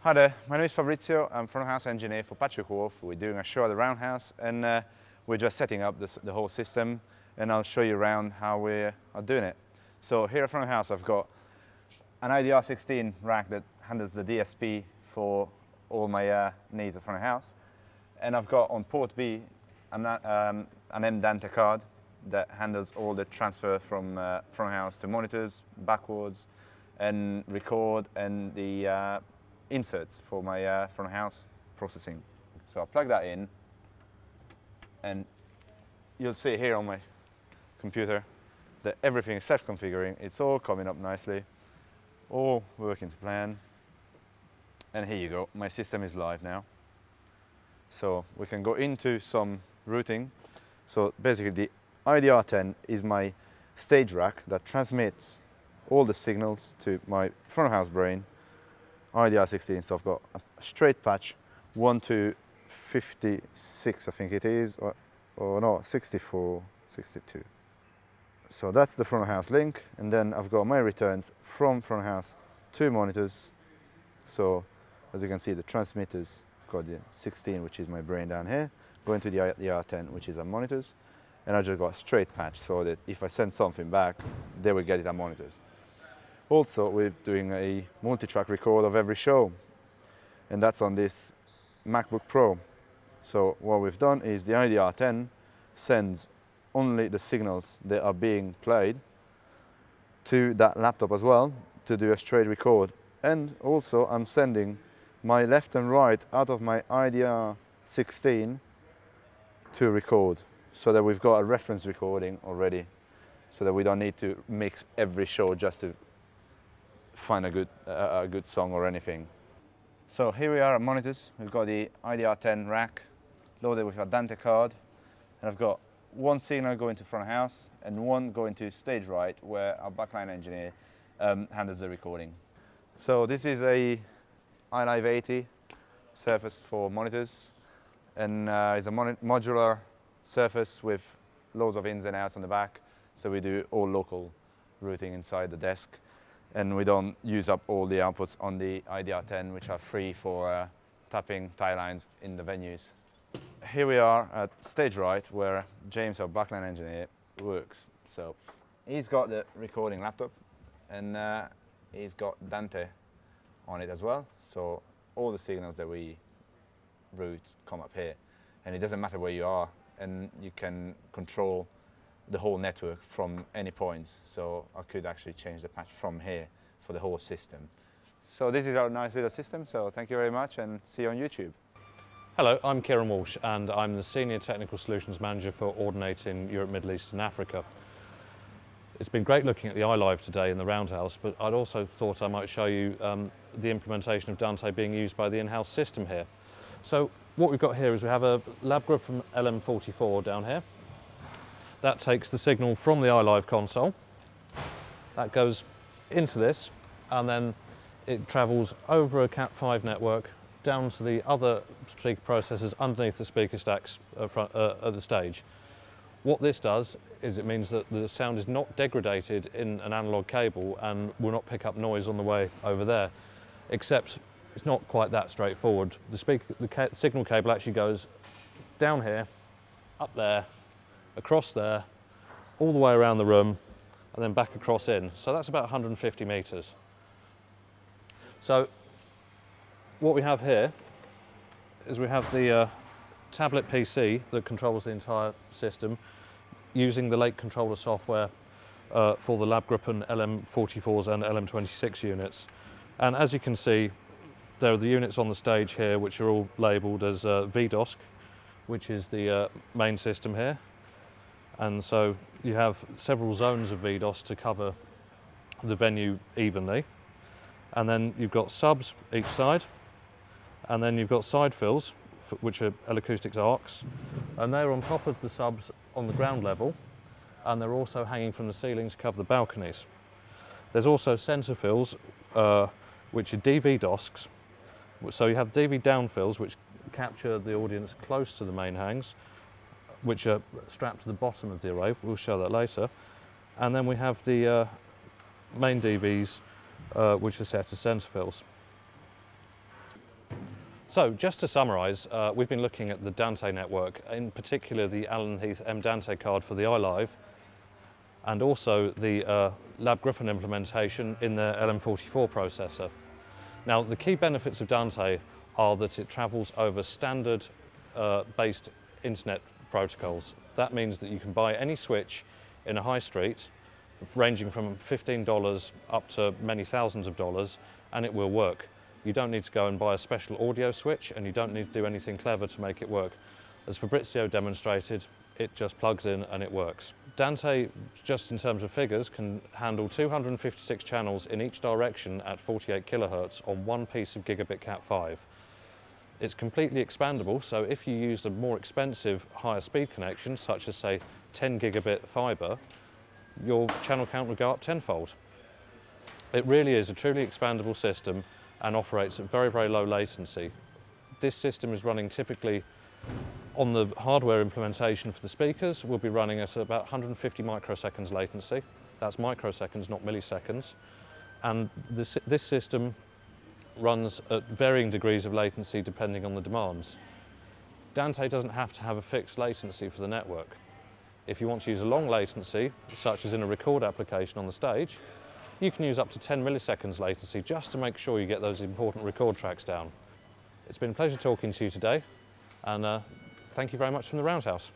Hi there, my name is Fabrizio. I'm front of house engineer for Patrick Wharf. We're doing a show at the Roundhouse and we're just setting up the whole system, and I'll show you around how we are doing it. So here at front of house I've got an IDR16 rack that handles the DSP for all my needs at front of house, and I've got on port B an Dante card that handles all the transfer from front of house to monitors, backwards, and record, and the inserts for my front of house processing. So I'll plug that in, and you'll see here on my computer that everything is self-configuring. It's all coming up nicely, all working to plan. And here you go, my system is live now. So we can go into some routing. So basically the IDR10 is my stage rack that transmits all the signals to my front of house brain, IDR16. So I've got a straight patch 1 to 56, I think it is, or no, 64, 62. So that's the front of house link, and then I've got my returns from front of house to monitors. So as you can see, the transmitters, I've got the 16, which is my brain down here, going to the IDR10, which is on monitors, and I just got a straight patch so that if I send something back, they will get it on monitors. Also, we're doing a multi-track record of every show, and that's on this MacBook Pro. So what we've done is the IDR10 sends only the signals that are being played to that laptop as well to do a straight record. And also I'm sending my left and right out of my IDR16 to record, so that we've got a reference recording already, so that we don't need to mix every show just to find a good song or anything. So here we are at monitors. We've got the IDR10 rack loaded with a Dante card, and I've got one signal going to front of house and one going to stage right, where our backline engineer handles the recording. So this is a iLive 80 surface for monitors, and it's a modular surface with loads of ins and outs on the back. So we do all local routing inside the desk, and we don't use up all the outputs on the IDR10, which are free for tapping tie lines in the venues. Here we are at stage right, where James, our backline engineer, works. So he's got the recording laptop, and he's got Dante on it as well. So all the signals that we route come up here, and it doesn't matter where you are, and you can control the whole network from any points. So I could actually change the patch from here for the whole system. So this is our nice little system. So thank you very much, and see you on YouTube. Hello, I'm Kieran Walsh, and I'm the Senior Technical Solutions Manager for Ordinate in Europe, Middle East and Africa. It's been great looking at the iLive today in the Roundhouse, but I'd also thought I might show you the implementation of Dante being used by the in-house system here. So what we've got here is we have a LabGroup LM44 down here. That takes the signal from the iLive console, that goes into this, and then it travels over a Cat5 network down to the other speaker processors underneath the speaker stacks at the stage. What this does is it means that the sound is not degraded in an analog cable and will not pick up noise on the way over there, except it's not quite that straightforward. The signal cable actually goes down here, up there, across there, all the way around the room, and then back across in. So that's about 150 meters. So what we have here is we have the tablet PC that controls the entire system using the lake controller software for the LabGroup and LM44s and LM26 units. And as you can see, there are the units on the stage here which are all labelled as VDOSC, which is the main system here. And so you have several zones of VDOS to cover the venue evenly. And then you've got subs each side. And then you've got side fills, which are L-acoustics arcs. And they're on top of the subs on the ground level. And they're also hanging from the ceiling to cover the balconies. There's also centre fills, which are DV-DOSCs. So you have DV downfills, which capture the audience close to the main hangs, which are strapped to the bottom of the array. We'll show that later. And then we have the main DVs, which are set as centre fills. So just to summarise, we've been looking at the Dante network, in particular the Allen Heath M Dante card for the iLive, and also the Lab Gripen implementation in the LM44 processor. Now, the key benefits of Dante are that it travels over standard based internet protocols. That means that you can buy any switch in a high street, ranging from $15 up to many thousands of dollars, and it will work. You don't need to go and buy a special audio switch, and you don't need to do anything clever to make it work. As Fabrizio demonstrated, it just plugs in and it works. Dante, just in terms of figures, can handle 256 channels in each direction at 48 kilohertz on one piece of gigabit Cat5. It's completely expandable, so if you used a more expensive, higher speed connection, such as say 10 gigabit fibre, your channel count would go up tenfold. It really is a truly expandable system and operates at very, very low latency. This system is running typically on the hardware implementation for the speakers. We'll be running at about 150 microseconds latency. That's microseconds, not milliseconds. And this system runs at varying degrees of latency depending on the demands. Dante doesn't have to have a fixed latency for the network. If you want to use a long latency, such as in a record application on the stage, you can use up to 10 milliseconds latency just to make sure you get those important record tracks down. It's been a pleasure talking to you today, and thank you very much from the Roundhouse.